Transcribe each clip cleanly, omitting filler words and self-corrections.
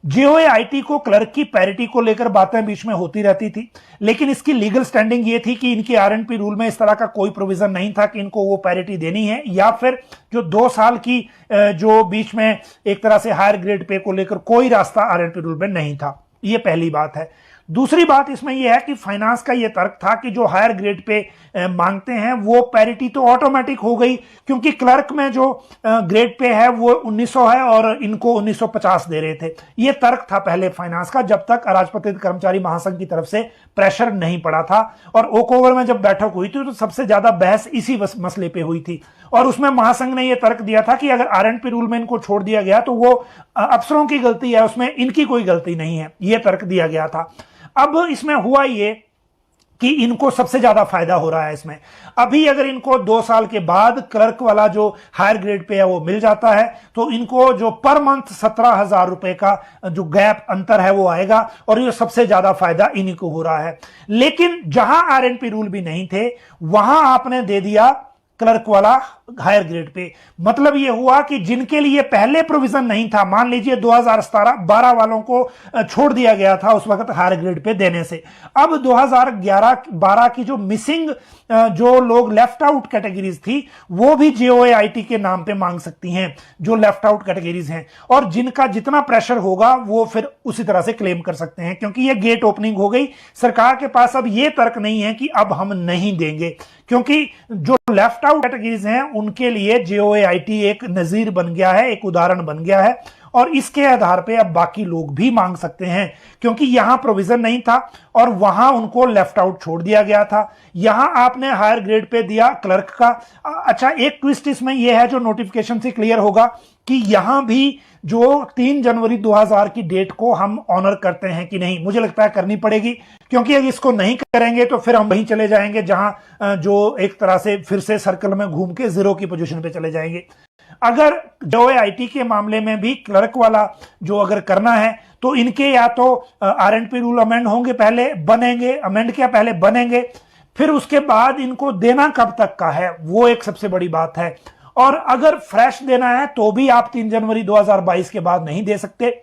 जेओआईटी को क्लर्क की पैरिटी को लेकर बातें बीच में होती रहती थी, लेकिन इसकी लीगल स्टैंडिंग ये थी कि इनके आरएनपी रूल में इस तरह का कोई प्रोविजन नहीं था कि इनको वो पैरिटी देनी है, या फिर जो 2 साल की जो बीच में एक तरह से हायर ग्रेड पे को लेकर कोई रास्ता आरएनपी रूल में नहीं था। ये पहली बात है। दूसरी बात इसमें यह है कि फाइनेंस का यह तर्क था कि जो हायर ग्रेड पे मांगते हैं वो पैरिटी तो ऑटोमेटिक हो गई, क्योंकि क्लर्क में जो ग्रेड पे है वो 1900 है और इनको 1950 दे रहे थे। ये तर्क था पहले फाइनेंस का, जब तक अराजपत्रित कर्मचारी महासंघ की तरफ से प्रेशर नहीं पड़ा था। और ओक ओवर में जब बैठक हुई थी तो सबसे ज्यादा बहस इसी मसले पे हुई थी, और उसमें महासंघ ने यह तर्क दिया था कि अगर आरएनपी रूल में इनको छोड़ दिया गया तो वो अफसरों की गलती है, उसमें इनकी कोई गलती नहीं है, यह तर्क दिया गया था। अब इसमें हुआ ये कि इनको सबसे ज्यादा फायदा हो रहा है इसमें। अभी अगर इनको 2 साल के बाद क्लर्क वाला जो हायर ग्रेड पे है वो मिल जाता है तो इनको जो पर मंथ 17,000 रुपए का जो गैप अंतर है वो आएगा, और ये सबसे ज्यादा फायदा इन्हीं को हो रहा है। लेकिन जहां आरएनपी रूल भी नहीं थे वहां आपने दे दिया क्लर्क वाला हायर ग्रेड पे। मतलब यह हुआ कि जिनके लिए पहले प्रोविजन नहीं था, मान लीजिए 2017-12 वालों को छोड़ दिया गया था उस वक्त हायर ग्रेड पे देने से, अब 2011-12 की जो मिसिंग जो लोग लेफ्ट आउट कैटेगरीज थी वो भी जेओआईटी के नाम पे मांग सकती हैं, जो लेफ्ट आउट कैटेगरीज हैं, और जिनका जितना प्रेशर होगा वो फिर उसी तरह से क्लेम कर सकते हैं, क्योंकि ये गेट ओपनिंग हो गई। सरकार के पास अब ये तर्क नहीं है कि अब हम नहीं देंगे, क्योंकि जो लेफ्ट आउट कैटेगरीज हैं उनके लिए जेओआईटी एक नजीर बन गया है, एक उदाहरण बन गया है, और इसके आधार पे अब बाकी लोग भी मांग सकते हैं, क्योंकि यहां प्रोविजन नहीं था और वहां उनको लेफ्ट आउट छोड़ दिया गया था। यहां आपने हायर ग्रेड पे दिया क्लर्क का। अच्छा, एक ट्विस्ट इसमें यह है जो नोटिफिकेशन से क्लियर होगा कि यहां भी जो 3 जनवरी 2000 की डेट को हम ऑनर करते हैं कि नहीं। मुझे लगता है करनी पड़ेगी, क्योंकि अगर इसको नहीं करेंगे तो फिर हम वहीं चले जाएंगे जहां जो एक तरह से फिर से सर्कल में घूम के 0 की पोजीशन पे चले जाएंगे। अगर जेओआईटी के मामले में भी क्लर्क वाला जो अगर करना है तो इनके या तो आरएनपी रूल अमेंड होंगे, पहले बनेंगे, अमेंड क्या पहले बनेंगे, फिर उसके बाद इनको देना कब तक का है वो एक सबसे बड़ी बात है। और अगर फ्रेश देना है तो भी आप 3 जनवरी 2022 के बाद नहीं दे सकते,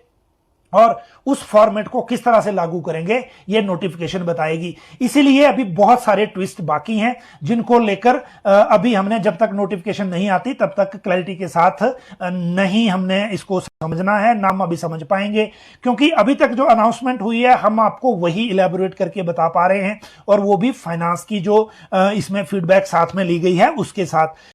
और उस फॉर्मेट को किस तरह से लागू करेंगे ये नोटिफिकेशन बताएगी। इसीलिए अभी बहुत सारे ट्विस्ट बाकी हैं जिनको लेकर अभी हमने, जब तक नोटिफिकेशन नहीं आती तब तक क्लैरिटी के साथ नहीं हमने इसको समझना है, ना हम अभी समझ पाएंगे, क्योंकि अभी तक जो अनाउंसमेंट हुई है हम आपको वही इलेबोरेट करके बता पा रहे हैं, और वो भी फाइनेंस की जो इसमें फीडबैक साथ में ली गई है उसके साथ।